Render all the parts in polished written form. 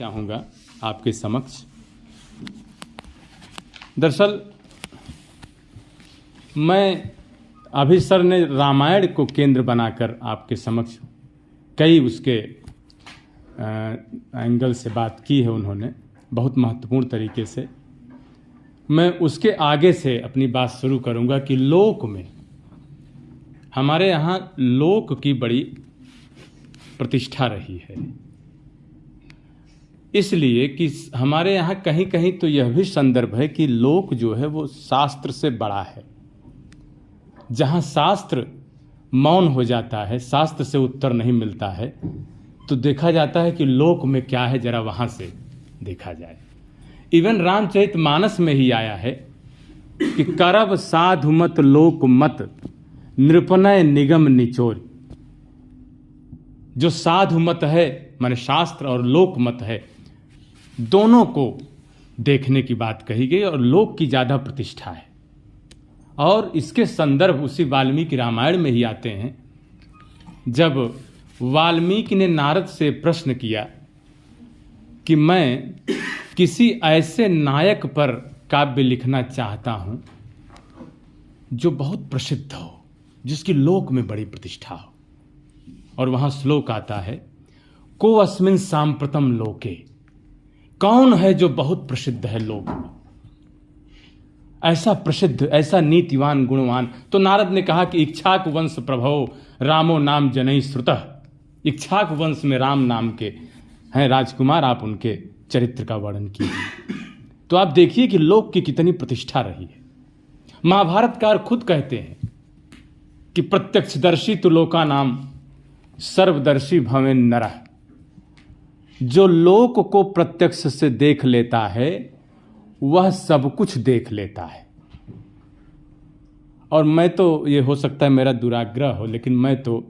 चाहूँगा आपके समक्ष। दरअसल मैं अभी सर ने रामायण को केंद्र बनाकर आपके समक्ष कई उसके एंगल से बात की है उन्होंने, बहुत महत्वपूर्ण तरीके से। मैं उसके आगे से अपनी बात शुरू करूंगा कि लोक में हमारे यहाँ लोक की बड़ी प्रतिष्ठा रही है, इसलिए कि हमारे यहाँ कहीं कहीं तो यह भी संदर्भ है कि लोक जो है वो शास्त्र से बड़ा है। जहाँ शास्त्र मौन हो जाता है, शास्त्र से उत्तर नहीं मिलता है, तो देखा जाता है कि लोक में क्या है, जरा वहाँ से देखा जाए। इवन रामचरितमानस में ही आया है कि करब साधु मत लोक मत नृपनय निगम निचोर। जो साधु मत है माने शास्त्र और लोक मत है, दोनों को देखने की बात कही गई और लोक की ज़्यादा प्रतिष्ठा है। और इसके संदर्भ उसी वाल्मीकि रामायण में ही आते हैं, जब वाल्मीकि ने नारद से प्रश्न किया कि मैं किसी ऐसे नायक पर काव्य लिखना चाहता हूं जो बहुत प्रसिद्ध हो, जिसकी लोक में बड़ी प्रतिष्ठा हो। और वहां श्लोक आता है, को अस्मिन् सांप्रतम लोके, कौन है जो बहुत प्रसिद्ध है लोक में, ऐसा प्रसिद्ध, ऐसा नीतिवान गुणवान। तो नारद ने कहा कि इक्ष्वाकु वंश प्रभो रामो नाम जनई श्रुतः। इक्ष्वाकु वंश में राम नाम के हैं राजकुमार, आप उनके चरित्र का वर्णन कीजिए। तो आप देखिए कि लोक की कितनी प्रतिष्ठा रही है। महाभारतकार खुद कहते हैं कि प्रत्यक्षदर्शी तो लोका नाम सर्वदर्शी भवेन नरः। जो लोक को प्रत्यक्ष से देख लेता है वह सब कुछ देख लेता है। और मैं तो, ये हो सकता है मेरा दुराग्रह हो, लेकिन मैं तो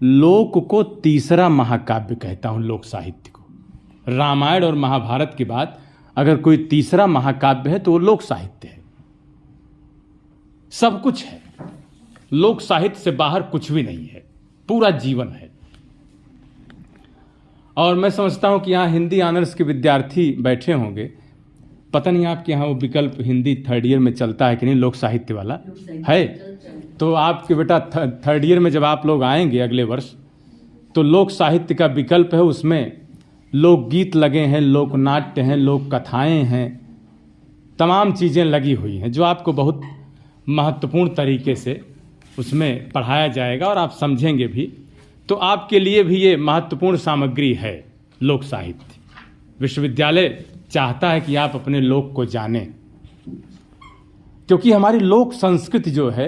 लोक को तीसरा महाकाव्य कहता हूं, लोक साहित्य को। रामायण और महाभारत के बाद अगर कोई तीसरा महाकाव्य है तो वो लोक साहित्य है। सब कुछ है, लोक साहित्य से बाहर कुछ भी नहीं है, पूरा जीवन है। और मैं समझता हूं कि यहाँ हिंदी ऑनर्स के विद्यार्थी बैठे होंगे, पता नहीं आपके यहाँ वो विकल्प हिंदी थर्ड ईयर में चलता है कि नहीं, लोक साहित्य वाला है। तो आपके बेटा थर्ड ईयर में जब आप लोग आएंगे अगले वर्ष, तो लोक साहित्य का विकल्प है, उसमें लोकगीत लगे हैं, लोक नाट्य हैं, लोक कथाएं हैं, तमाम चीज़ें लगी हुई हैं, जो आपको बहुत महत्वपूर्ण तरीके से उसमें पढ़ाया जाएगा और आप समझेंगे भी। तो आपके लिए भी ये महत्वपूर्ण सामग्री है लोक साहित्य। विश्वविद्यालय चाहता है कि आप अपने लोक को जानें, क्योंकि हमारी लोक संस्कृति जो है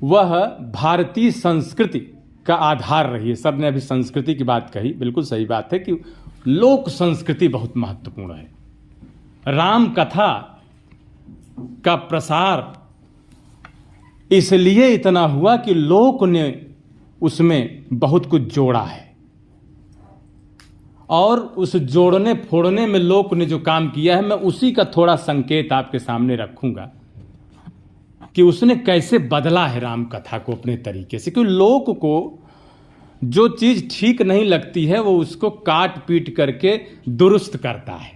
वह भारतीय संस्कृति का आधार रही है। सब ने अभी संस्कृति की बात कही, बिल्कुल सही बात है कि लोक संस्कृति बहुत महत्वपूर्ण है। राम कथा का प्रसार इसलिए इतना हुआ कि लोक ने उसमें बहुत कुछ जोड़ा है, और उस जोड़ने फोड़ने में लोक ने जो काम किया है, मैं उसी का थोड़ा संकेत आपके सामने रखूंगा कि उसने कैसे बदला है राम कथा को अपने तरीके से। क्योंकि लोक को जो चीज ठीक नहीं लगती है वो उसको काट पीट करके दुरुस्त करता है,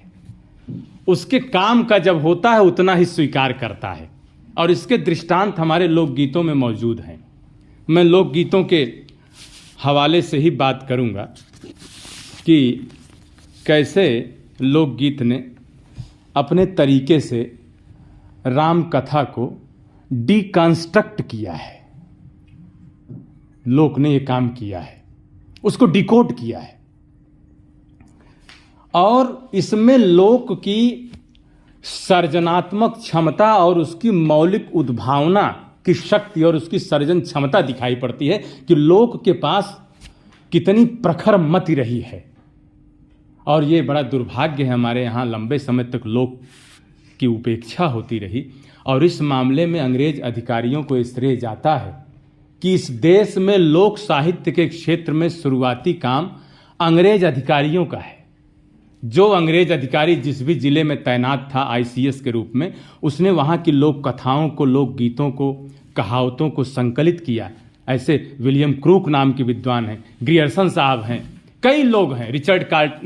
उसके काम का जब होता है उतना ही स्वीकार करता है। और इसके दृष्टांत हमारे लोकगीतों में मौजूद हैं। मैं लोकगीतों के हवाले से ही बात करूंगा कि कैसे लोकगीत ने अपने तरीके से राम कथा को डिकंस्ट्रक्ट किया है। लोक ने ये काम किया है, उसको डिकोड किया है। और इसमें लोक की सर्जनात्मक क्षमता और उसकी मौलिक उद्भावना की शक्ति और उसकी सर्जन क्षमता दिखाई पड़ती है कि लोक के पास कितनी प्रखर मति रही है। और ये बड़ा दुर्भाग्य है, हमारे यहाँ लंबे समय तक लोक की उपेक्षा होती रही। और इस मामले में अंग्रेज अधिकारियों को श्रेय जाता है कि इस देश में लोक साहित्य के क्षेत्र में शुरुआती काम अंग्रेज अधिकारियों का है। जो अंग्रेज अधिकारी जिस भी जिले में तैनात था आईसीएस के रूप में, उसने वहाँ की लोक कथाओं को, लोकगीतों को, कहावतों को संकलित किया। ऐसे विलियम क्रूक नाम के विद्वान हैं, ग्रियर्सन साहब हैं, कई लोग हैं, रिचर्ड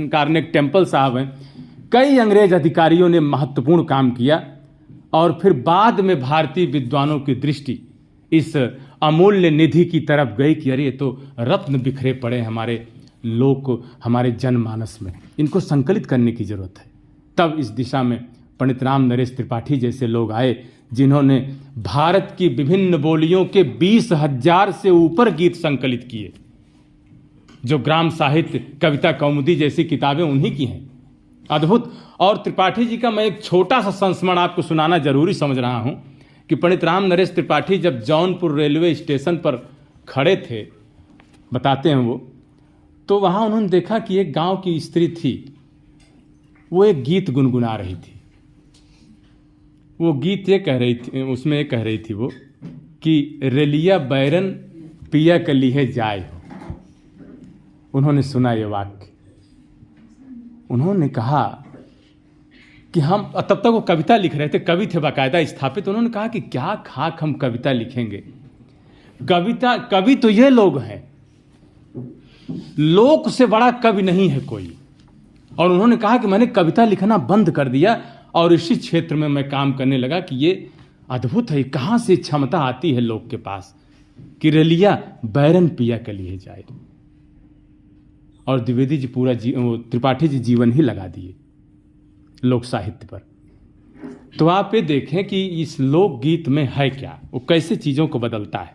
कार्नेग टेम्पल साहब हैं, कई अंग्रेज अधिकारियों ने महत्वपूर्ण काम किया और फिर बाद में भारतीय विद्वानों की दृष्टि इस अमूल्य निधि की तरफ गई कि अरे ये तो रत्न बिखरे पड़े हमारे लोक, हमारे जनमानस में, इनको संकलित करने की जरूरत है। तब इस दिशा में पंडित राम नरेश त्रिपाठी जैसे लोग आए, जिन्होंने भारत की विभिन्न बोलियों के 20,000 से ऊपर गीत संकलित किए। जो ग्राम साहित्य, कविता कौमुदी जैसी किताबें उन्हीं की हैं, अद्भुत। और त्रिपाठी जी का मैं एक छोटा सा संस्मरण आपको सुनाना जरूरी समझ रहा हूं कि पंडित राम नरेश त्रिपाठी जब जौनपुर रेलवे स्टेशन पर खड़े थे, बताते हैं वो, तो वहां उन्होंने देखा कि एक गांव की स्त्री थी, वो एक गीत गुनगुना रही थी। वो गीत ये कह रही थी, उसमें ये कह रही थी वो कि रेलिया बैरन पिया कलीहे जाए हो। उन्होंने सुना ये वाक्य, उन्होंने कहा कि हम, तब तक वो कविता लिख रहे थे, कवि थे बाकायदा स्थापित। उन्होंने कहा कि क्या खाक हम कविता लिखेंगे, कवि तो ये लोग हैं, लोक से बड़ा कवि नहीं है कोई। और उन्होंने कहा कि मैंने कविता लिखना बंद कर दिया और इसी क्षेत्र में मैं काम करने लगा कि ये अद्भुत है, कहां से क्षमता आती है लोग के पास कि रेलिया बैरन पिया के लिए जाए। और द्विवेदी जी पूरा त्रिपाठी जी जीवन ही लगा दिए लोक साहित्य पर। तो आप ये देखें कि इस लोकगीत में है क्या, वो कैसे चीज़ों को बदलता है।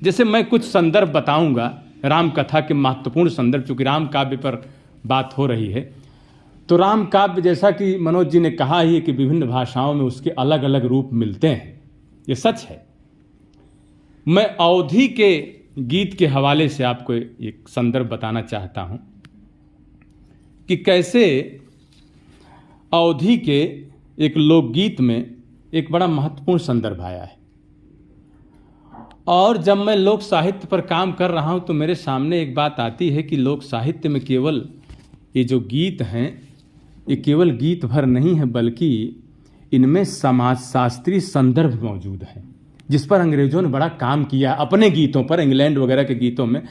जैसे मैं कुछ संदर्भ बताऊंगा राम कथा के महत्वपूर्ण संदर्भ, चूंकि राम काव्य पर बात हो रही है। तो राम काव्य, जैसा कि मनोज जी ने कहा ही है कि विभिन्न भाषाओं में उसके अलग अलग रूप मिलते हैं, ये सच है। मैं अवधी के गीत के हवाले से आपको एक संदर्भ बताना चाहता हूं कि कैसे अवधी के एक लोकगीत में एक बड़ा महत्वपूर्ण संदर्भ आया है। और जब मैं लोक साहित्य पर काम कर रहा हूं तो मेरे सामने एक बात आती है कि लोक साहित्य में केवल ये जो गीत हैं, ये केवल गीत भर नहीं है, बल्कि इनमें समाज शास्त्रीय संदर्भ मौजूद हैं, जिस पर अंग्रेजों ने बड़ा काम किया। अपने गीतों पर, इंग्लैंड वगैरह के गीतों में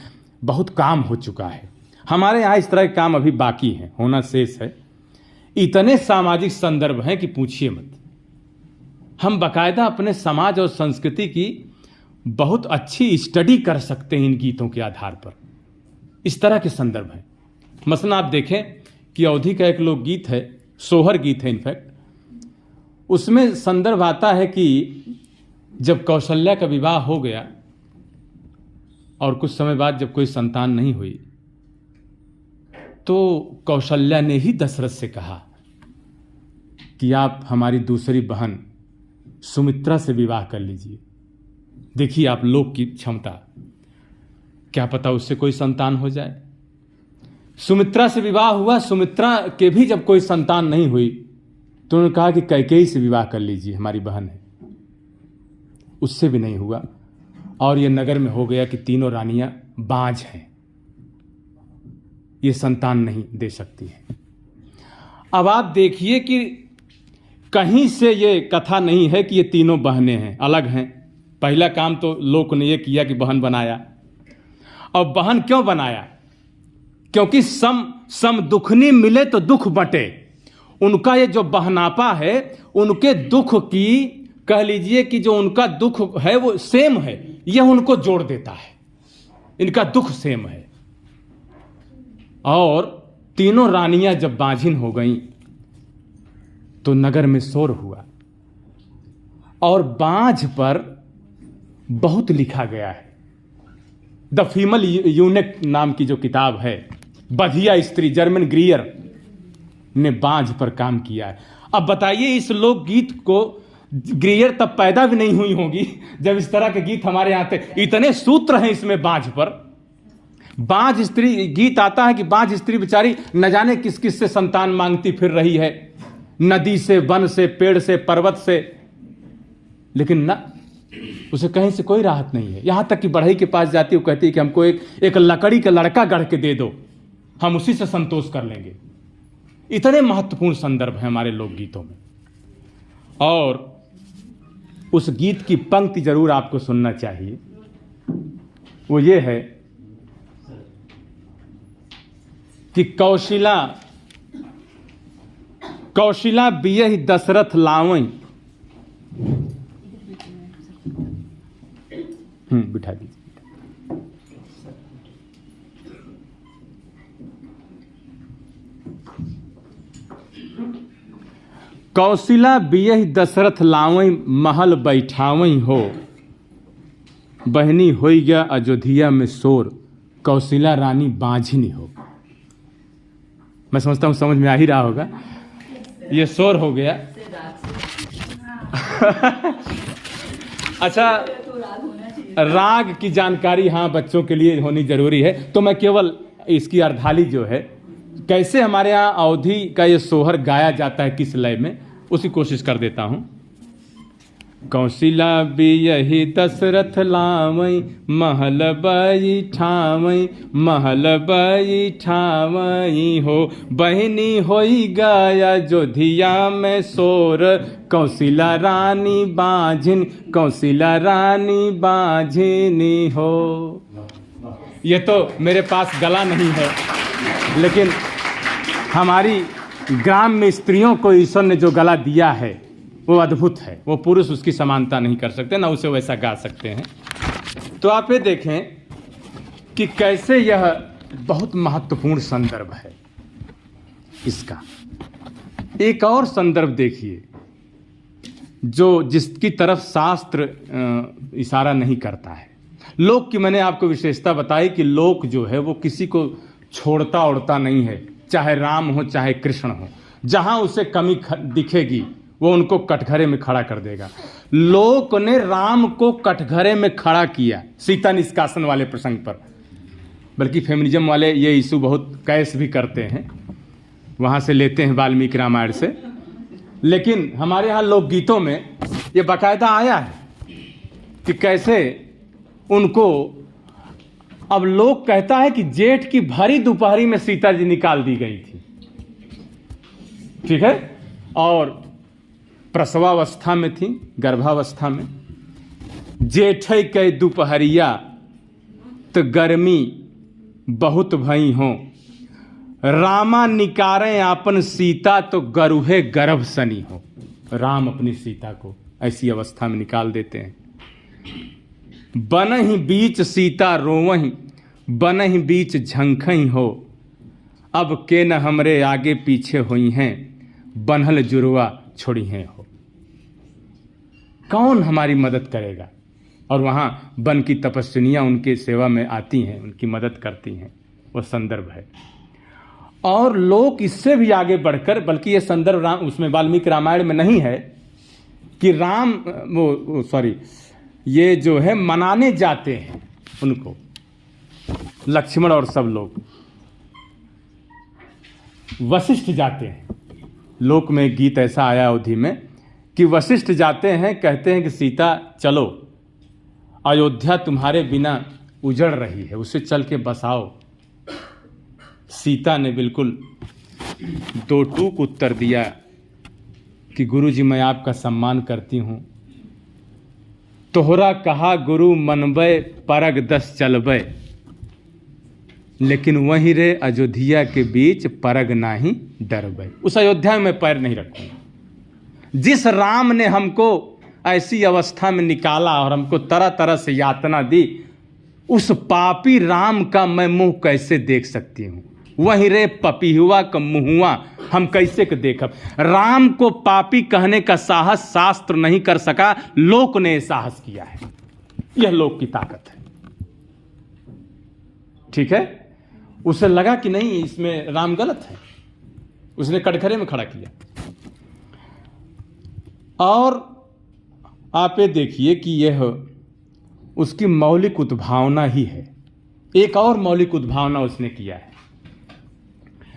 बहुत काम हो चुका है। हमारे यहाँ इस तरह के काम अभी बाकी हैं, होना शेष है। इतने सामाजिक संदर्भ हैं कि पूछिए मत। हम बाकायदा अपने समाज और संस्कृति की बहुत अच्छी स्टडी कर सकते हैं इन गीतों के आधार पर। इस तरह के संदर्भ हैं। मसलन आप देखें कि अवधी का एक लोकगीत है, सोहर गीत है इनफैक्ट, उसमें संदर्भ आता है कि जब कौशल्या का विवाह हो गया और कुछ समय बाद जब कोई संतान नहीं हुई, तो कौशल्या ने ही दशरथ से कहा कि आप हमारी दूसरी बहन सुमित्रा से विवाह कर लीजिए। देखिए आप लोक की क्षमता, क्या पता उससे कोई संतान हो जाए। सुमित्रा से विवाह हुआ, सुमित्रा के भी जब कोई संतान नहीं हुई तो उन्होंने कहा कि कैकेयी से विवाह कर लीजिए, हमारी बहन है। उससे भी नहीं हुआ और ये नगर में हो गया कि तीनों रानियां बांझ हैं, ये संतान नहीं दे सकती हैं। अब आप देखिए कि कहीं से ये कथा नहीं है कि ये तीनों बहनें हैं, अलग हैं। पहला काम तो लोक ने ये किया कि बहन बनाया। और बहन क्यों बनाया? क्योंकि सम दुखनी मिले तो दुख बटे। उनका ये जो बहनापा है, उनके दुख की, कह लीजिए कि जो उनका दुख है वो सेम है, यह उनको जोड़ देता है। इनका दुख सेम है। और तीनों रानियां जब बांझिन हो गईं तो नगर में शोर हुआ और बांझ पर बहुत लिखा गया है। द फीमेल यूनिक नाम की जो किताब है, बधिया स्त्री, जर्मन ग्रीयर ने बांझ पर काम किया है। अब बताइए, इस लोकगीत को ग्रीयर तब पैदा भी नहीं हुई होगी जब इस तरह के गीत हमारे यहां थे। इतने सूत्र हैं इसमें बांझ पर। बांझ स्त्री गीत आता है कि बांझ स्त्री बेचारी न जाने किस किस से संतान मांगती फिर रही है, नदी से, वन से, पेड़ से, पर्वत से, लेकिन न उसे कहीं से कोई राहत नहीं है। यहां तक कि बढ़ई के पास जाती है, वो कहती है कि हमको एक लकड़ी का लड़का गढ़ के दे दो, हम उसी से संतोष कर लेंगे। इतने महत्वपूर्ण संदर्भ है हमारे लोकगीतों में। और उस गीत की पंक्ति जरूर आपको सुनना चाहिए, वो ये है कि कौशिला बियहि दशरथ लावई। बिठा दीजिए। कौशिला बियहि दशरथ लावई, महल बैठावई हो। बहनी होई गया अयोध्या में शोर, कौशिला रानी बांझिनी हो। मैं समझता हूँ समझ में आ ही रहा होगा, ये शोर हो गया। अच्छा, राग की जानकारी हाँ बच्चों के लिए होनी जरूरी है, तो मैं केवल इसकी अर्धाली जो है, कैसे हमारे यहाँ अवधि का ये सोहर गाया जाता है किस लय में, उसी कोशिश कर देता हूँ। कौशिला बियहि दशरथ लावई, महल बैठावई, महल बैठावई हो। बहनी होई गया अयोध्या में शोर, कौशिला रानी बांझिन, कौशिला रानी बांझिनी हो। ये तो मेरे पास गला नहीं है, लेकिन हमारी ग्राम में स्त्रियों को ईश्वर ने जो गला दिया है वो अद्भुत है। वो पुरुष उसकी समानता नहीं कर सकते, ना उसे वैसा गा सकते हैं। तो आप ये देखें कि कैसे यह बहुत महत्वपूर्ण संदर्भ है इसका। एक और संदर्भ देखिए जिसकी तरफ शास्त्र इशारा नहीं करता है। लोक की मैंने आपको विशेषता बताई कि लोक जो है वो किसी को छोड़ता ओढ़ता नहीं है, चाहे राम हो चाहे कृष्ण हो। जहां उसे कमी दिखेगी वो उनको कटघरे में खड़ा कर देगा। लोक ने राम को कटघरे में खड़ा किया सीता निष्कासन वाले प्रसंग पर, बल्कि फेमिनिज्म वाले ये इशू बहुत कैस भी करते हैं, वहां से लेते हैं वाल्मीकि रामायण से। लेकिन हमारे यहाँ लोकगीतों में ये बाकायदा आया है कि कैसे उनको, अब लोग कहता है कि जेठ की भरी दोपहरी में सीता जी निकाल दी गई थी, ठीक है, और प्रसवावस्था में थी, गर्भावस्था में। जेठै के दोपहरिया तो गर्मी बहुत भई हो, रामा निकारे आपन सीता तो गरुहे गर्भ सनी हो। राम अपनी सीता को ऐसी अवस्था में निकाल देते हैं। बनहि बीच सीता रोवहि, बनहि बीच झंखई हो, अब के न हमरे आगे पीछे हुई हैं, बनहल जुड़वा छोड़ी हैं हो। कौन हमारी मदद करेगा? और वहां वन की तपस्विनियां उनके सेवा में आती हैं, उनकी मदद करती हैं। वो संदर्भ है। और लोग इससे भी आगे बढ़कर, बल्कि ये संदर्भ राम उसमें वाल्मीकि रामायण में नहीं है कि राम ये जो है मनाने जाते हैं उनको, लक्ष्मण और सब लोग वशिष्ठ जाते हैं। लोक में एक गीत ऐसा आया अवधि में कि वशिष्ठ जाते हैं, कहते हैं कि सीता चलो, अयोध्या तुम्हारे बिना उजड़ रही है, उसे चल के बसाओ। सीता ने बिल्कुल दो टूक उत्तर दिया कि गुरुजी मैं आपका सम्मान करती हूं, तोहरा कहा गुरु मनबे परग 10 चलबे, लेकिन वहीं रे अयोध्या के बीच परग नाही डरबे। उस अयोध्या में पैर नहीं रखूंगा। जिस राम ने हमको ऐसी अवस्था में निकाला और हमको तरह तरह से यातना दी, उस पापी राम का मैं मुंह कैसे देख सकती हूं? वहीं रे पपीहुआ का मुहुआ हम कैसे के देखब? राम को पापी कहने का साहस शास्त्र नहीं कर सका, लोक ने साहस किया है। यह लोक की ताकत है, ठीक है। उसे लगा कि नहीं, इसमें राम गलत है, उसने कटघरे में खड़ा किया। और आप ये देखिए कि यह उसकी मौलिक उद्भावना ही है। एक और मौलिक उद्भावना उसने किया है।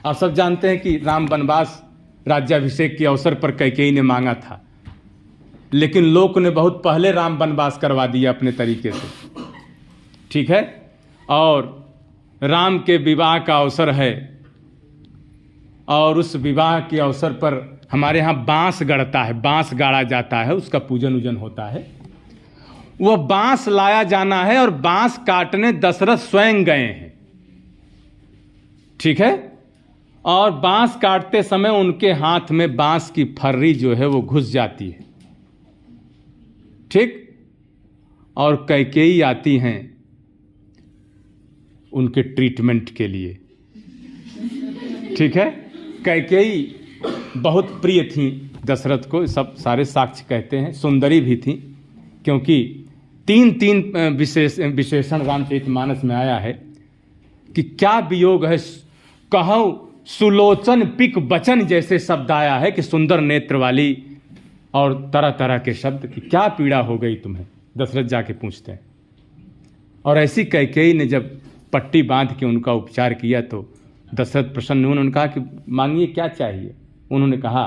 आप सब जानते हैं कि राम वनवास राज्याभिषेक के अवसर पर कैकेयी ने मांगा था, लेकिन लोक ने बहुत पहले राम वनवास करवा दिया अपने तरीके से, ठीक है। और राम के विवाह का अवसर है, और उस विवाह के अवसर पर हमारे यहाँ बांस गढ़ता है, बांस गाड़ा जाता है, उसका पूजन उजन होता है। वह बांस लाया जाना है और बांस काटने दशरथ स्वयं गए हैं, ठीक है। और बांस काटते समय उनके हाथ में बांस की फर्री जो है वो घुस जाती है, ठीक। और कैकेयी आती हैं उनके ट्रीटमेंट के लिए, ठीक है। कैकेयी बहुत प्रिय थी दशरथ को, सब सारे साक्ष्य कहते हैं। सुंदरी भी थी, क्योंकि तीन विशेषण रामचरितमानस में आया है कि क्या वियोग है, कहो सुलोचन पिक बचन जैसे शब्द आया है कि सुंदर नेत्र वाली, और तरह तरह के शब्द कि क्या पीड़ा हो गई तुम्हें, दशरथ जाके पूछते हैं। और ऐसी कैकेयी ने जब पट्टी बांध के उनका उपचार किया तो दशरथ प्रसन्न हुए। उन्होंने कहा कि मांगिए क्या चाहिए। उन्होंने कहा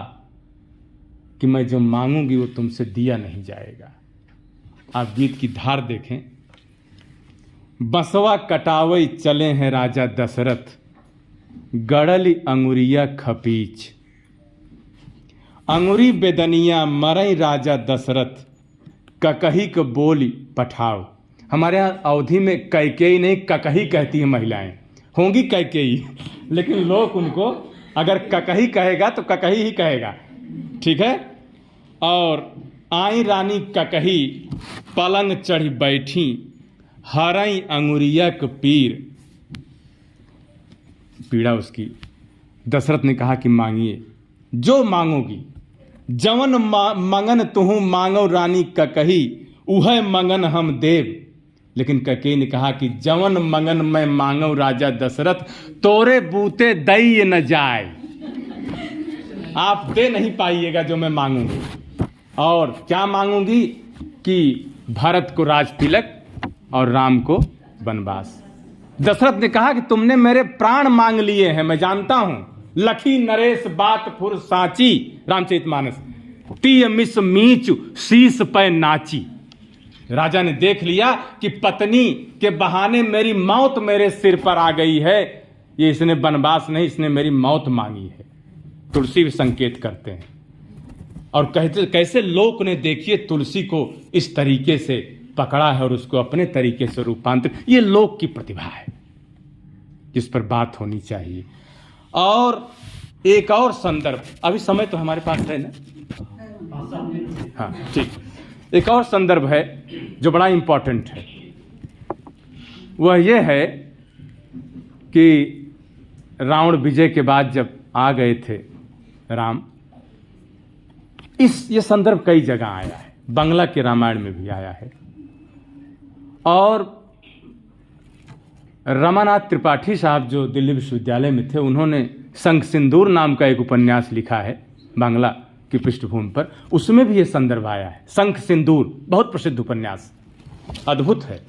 कि मैं जो मांगूंगी वो तुमसे दिया नहीं जाएगा। आप गीत की धार देखें। बसवा कटावई चले हैं राजा दशरथ, गड़ली अंगुरिया खपीच, अंगुरी बेदनिया मरई राजा दशरथ, ककही को बोली पठाओ। हमारे यहाँ अवधि में कैकेयी नहीं ककही कहती हैं महिलाएं, होंगी कैकेयी, लेकिन लोग उनको अगर ककही कहेगा तो ककही ही कहेगा, ठीक है। और आई रानी ककही पलंग चढ़ी बैठी, हरई अंगुरिया के पीर, पीड़ा उसकी। दशरथ ने कहा कि मांगिए जो मांगोगी, जवन मंगन तुहु मांगो रानी ककही, उह मंगन हम देव। लेकिन कैकेयी ने कहा कि जवन मंगन मैं मांगो राजा दशरथ, तोरे बूते दई न जाए, आप दे नहीं पाइएगा जो मैं मांगूंगी। और क्या मांगूंगी कि भरत को राज तिलक और राम को वनवास। दशरथ ने कहा कि तुमने मेरे प्राण मांग लिए हैं, मैं जानता हूं। लखी नरेश बात फुर साची, रामचरितमानस। तीय मिस मीच शीस पे नाची। राजा ने देख लिया कि पत्नी के बहाने मेरी मौत मेरे सिर पर आ गई है, ये इसने वनवास नहीं, इसने मेरी मौत मांगी है। तुलसी भी संकेत करते हैं। और कहते कैसे लोक ने देखिए तुलसी को इस तरीके से पकड़ा है और उसको अपने तरीके से रूपांतरित, ये लोक की प्रतिभा है जिस पर बात होनी चाहिए। और एक और संदर्भ, अभी समय तो हमारे पास है ना, हाँ ठीक। एक और संदर्भ है जो बड़ा इंपॉर्टेंट है, वह यह है कि रावण विजय के बाद जब आ गए थे राम, ये संदर्भ कई जगह आया है, बंगला के रामायण में भी आया है। और रमानाथ त्रिपाठी साहब जो दिल्ली विश्वविद्यालय में थे, उन्होंने संग सिंदूर नाम का एक उपन्यास लिखा है बांग्ला की पृष्ठभूमि पर, उसमें भी ये संदर्भ आया है। संग सिंदूर बहुत प्रसिद्ध उपन्यास, अद्भुत है।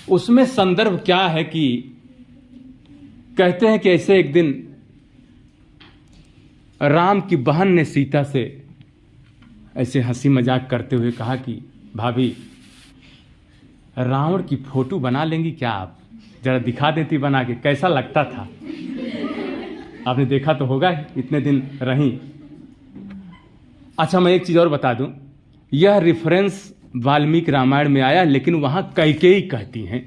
उसमें संदर्भ क्या है कि कहते हैं कि ऐसे एक दिन राम की बहन ने सीता से ऐसे हंसी मजाक करते हुए कहा कि भाभी रावण की फोटो बना लेंगी क्या आप, जरा दिखा देती बना के, कैसा लगता था। आपने देखा तो होगा, इतने दिन रही। अच्छा मैं एक चीज और बता दूं, यह रेफरेंस वाल्मीकि रामायण में आया, लेकिन वहां कैकेयी कहती हैं,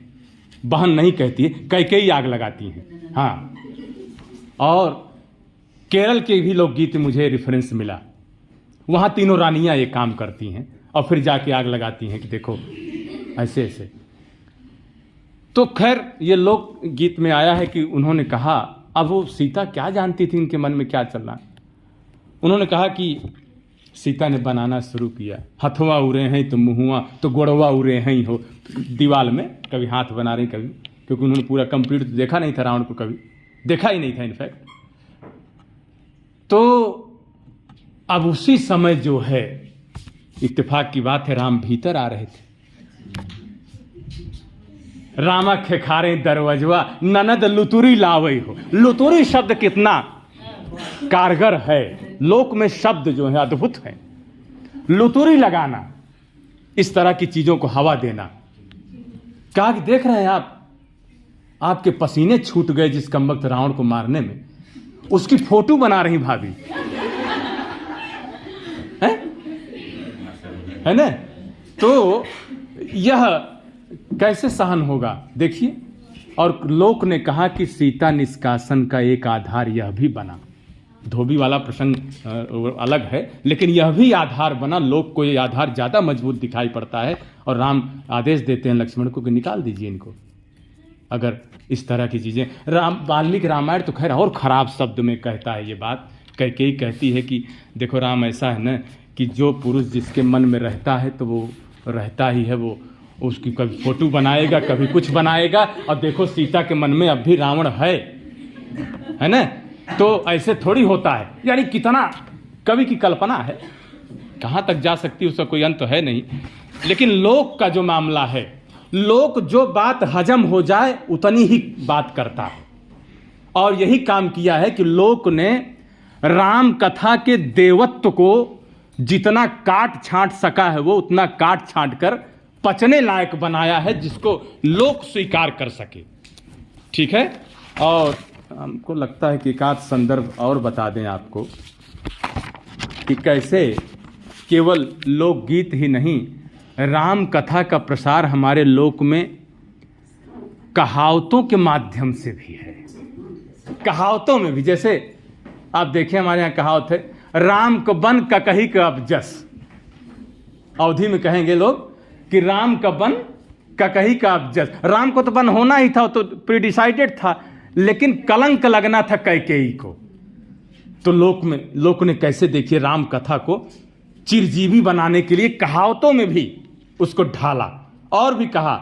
बहन नहीं कहती है, कैकेयी आग लगाती हैं। हाँ, और केरल के भी लोकगीत में मुझे रेफरेंस मिला, वहां तीनों रानियां ये काम करती हैं और फिर जाके आग लगाती हैं कि देखो ऐसे ऐसे। तो खैर ये लोक गीत में आया है कि उन्होंने कहा, अब वो सीता क्या जानती थी इनके मन में क्या चल रहा। उन्होंने कहा कि सीता ने बनाना शुरू किया, हथवा उड़े हैं तो मुहुआ तो गोड़वा उड़े हैं हो, दीवार में कभी हाथ बना रही कभी, क्योंकि उन्होंने पूरा कंप्लीट देखा नहीं था रावण को, कभी देखा ही नहीं था इनफैक्ट। तो अब उसी समय जो है, इत्तेफाक की बात है, राम भीतर आ रहे थे। रामा खेखारे दरवाजवा ननद लुतुरी लावई हो। लुतुरी शब्द कितना कारगर है, लोक में शब्द जो है अद्भुत है। लुतुरी लगाना, इस तरह की चीजों को हवा देना। क्या देख रहे हैं आप, आपके पसीने छूट गए जिस कम वक्त रावण को मारने में, उसकी फोटो बना रही भाभी है ना। तो यह कैसे सहन होगा देखिए। और लोक ने कहा कि सीता निष्कासन का एक आधार यह भी बना। धोबी वाला प्रसंग अलग है, लेकिन यह भी आधार बना। लोक को ये आधार ज़्यादा मजबूत दिखाई पड़ता है और राम आदेश देते हैं लक्ष्मण को कि निकाल दीजिए इनको। अगर इस तरह की चीज़ें, वाल्मीकि रामायण तो खैर और ख़राब शब्द में कहता है ये बात। कैकेयी कहती है कि देखो राम, ऐसा है ना कि जो पुरुष जिसके मन में रहता है तो वो रहता ही है, वो उसकी कभी फोटो बनाएगा, कभी कुछ बनाएगा। और देखो सीता के मन में अब भी रावण है ना, तो ऐसे थोड़ी होता है। यानी कितना कवि की कल्पना है, कहाँ तक जा सकती है उसका कोई अंत तो है नहीं। लेकिन लोक का जो मामला है, लोक जो बात हजम हो जाए उतनी ही बात करता है। और यही काम किया है कि लोक ने राम कथा के देवत्व को जितना काट छांट सका है वो उतना काट छांट कर पचने लायक बनाया है, जिसको लोक स्वीकार कर सके। ठीक है। और हमको लगता है कि एक आध संदर्भ और बता दें आपको कि कैसे केवल लोकगीत ही नहीं, राम कथा का प्रसार हमारे लोक में कहावतों के माध्यम से भी है। कहावतों में भी, जैसे आप देखें हमारे यहाँ कहावत है, राम को बन ककही का अब जस। अवधि में कहेंगे लोग कि राम का बन ककही का अब जस। राम को तो बन होना ही था, तो प्रीडिसाइडेड था, लेकिन कलंक लगना था कैकेयी को। तो लोक ने कैसे, देखिए, राम कथा को चिरजीवी बनाने के लिए कहावतों में भी उसको ढाला। और भी कहा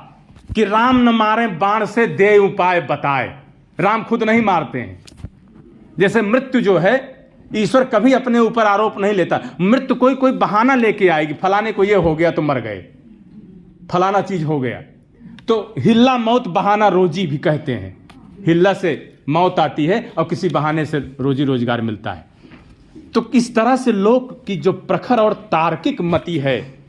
कि राम न मारे बाण से दे उपाय बताए। राम खुद नहीं मारते हैं। जैसे मृत्यु जो है, ईश्वर कभी अपने ऊपर आरोप नहीं लेता। मृत्यु कोई बहाना लेके आएगी, फलाने को ये हो गया तो मर गए, फलाना चीज हो गया। तो हिल्ला मौत बहाना रोजी भी कहते हैं। हिल्ला से मौत आती है और किसी बहाने से रोजी रोजगार मिलता है। तो किस तरह से लोक की जो प्रखर और तार्किक मति है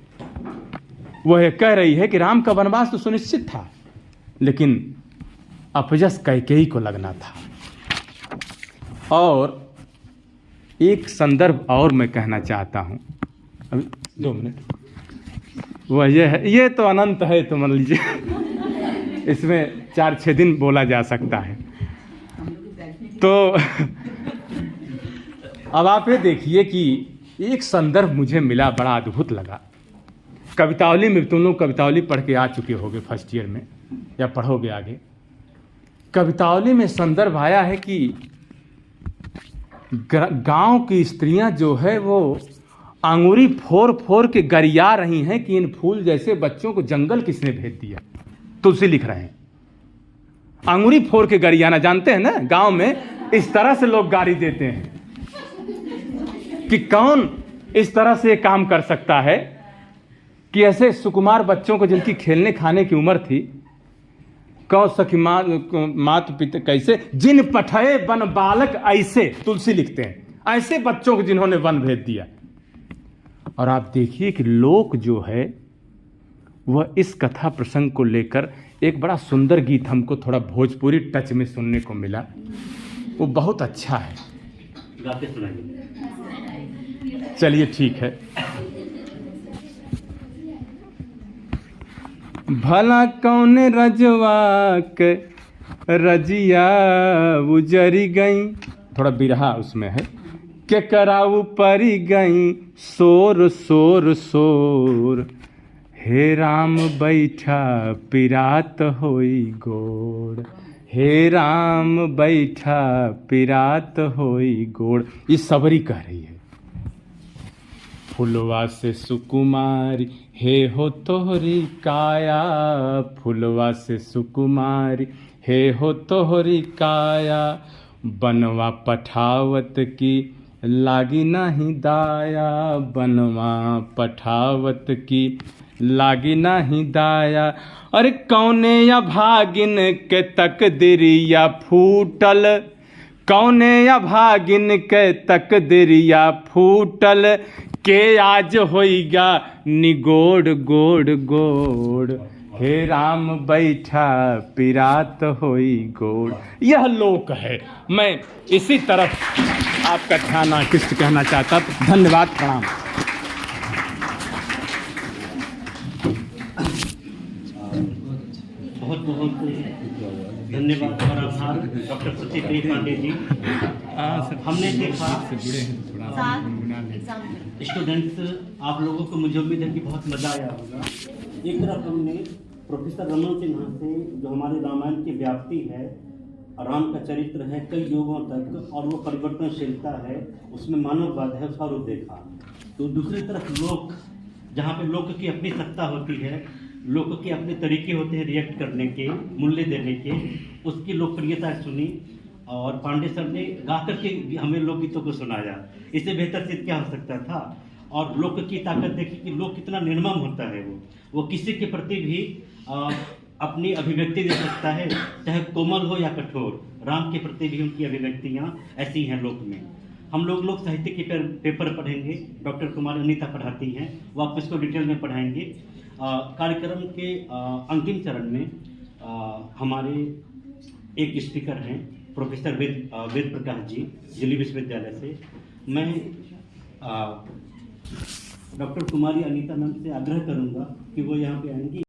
वह कह रही है कि राम का वनवास तो सुनिश्चित था, लेकिन अपजस कैकेयी को लगना था। और एक संदर्भ और मैं कहना चाहता हूं, अभी 2 मिनट, वह यह है, ये तो अनंत है, तो मान लीजिए इसमें 4-6 दिन बोला जा सकता है। तो अब आप ये देखिए कि एक संदर्भ मुझे मिला, बड़ा अद्भुत लगा। कवितावली में, तुम लोग कवितावली पढ़ के आ चुके होगे फर्स्ट ईयर में या पढ़ोगे आगे। कवितावली में संदर्भ आया है कि गांव की स्त्रियां जो है वो अंगूरी फोड़ के गरिया रही हैं कि इन फूल जैसे बच्चों को जंगल किसने भेज दिया। तुलसी लिख रहे हैं, अंगूरी फोड़ के गरियाना, जानते हैं ना, गांव में इस तरह से लोग गाली देते हैं कि कौन इस तरह से काम कर सकता है कि ऐसे सुकुमार बच्चों को, जिनकी खेलने खाने की उम्र थी, कौ सखी मात पिता कैसे, जिन पठए वन बालक ऐसे, तुलसी लिखते हैं, ऐसे बच्चों को जिन्होंने वन भेज दिया। और आप देखिए कि लोक जो है वह इस कथा प्रसंग को लेकर एक बड़ा सुंदर गीत हमको थोड़ा भोजपुरी टच में सुनने को मिला, वो बहुत अच्छा है। चलिए ठीक है। भला कौन रजवा के रजिया उजरी गई, थोड़ा बिरहा उसमें है, के कराऊ परी गई सोर सोर सोर, हे राम बैठा पिरात होई गोड़, हे राम बैठा पिरात होई गोड़। ये सबरी कह रही है। फुलवा से सुकुमारी हे हो तोहरी काया, फुलवा से सुकुमारी हे हो तोहरी काया, बनवा पठावत की लागी नहीं दाया, बनवा पठावत की लागी नहीं दाया। अरे कौने या भागिन के तकदीरिया फूटल, कौने या भागिन के तकदीरिया फूटल, के आज होइगा निगोड़ गोड़ गोड़, हे राम बैठा पिरात होई गोड़। यह लोक है। मैं इसी तरफ आपका ध्यान आकृष्ट कहना चाहता। धन्यवाद, प्रणाम। बहुत बहुत धन्यवाद और आभार डॉक्टर सचिव देव पांडे जी। हमने देखा स्टूडेंट्स, आप लोगों को मुझे उम्मीद है कि बहुत मज़ा आया होगा। एक तरफ हमने प्रोफेसर रमन सिन्हा से जो हमारे रामायण की व्याप्ति है, राम का चरित्र है कई युगों तक और वो परिवर्तनशीलता है, उसमें मानववाद है, उसका रूप देखा। तो दूसरी तरफ लोक, जहाँ पे लोक की अपनी सत्ता होती है, लोक के अपने तरीके होते हैं रिएक्ट करने के, मूल्य देने के, उसकी लोकप्रियता सुनी और पांडे सर ने गा करके हमें लोकगीतों को सुनाया। इससे बेहतर चीज़ क्या हो सकता था। और लोक की ताकत देखी कि लोक कितना निर्मम होता है, वो किसी के प्रति भी अपनी अभिव्यक्ति दे सकता है, चाहे कोमल हो या कठोर। राम के प्रति भी उनकी अभिव्यक्तियाँ ऐसी हैं लोक में। हम लोग साहित्य के पेपर पढ़ेंगे, डॉक्टर कुमारी अनीता पढ़ाती हैं, वो आप इसको डिटेल में पढ़ाएंगे। कार्यक्रम के अंतिम चरण में हमारे एक स्पीकर हैं प्रोफेसर वेद प्रकाश जी, दिल्ली विश्वविद्यालय से। मैं डॉक्टर कुमारी अनीता मैम से आग्रह करूंगा कि वो यहाँ पे आएंगी।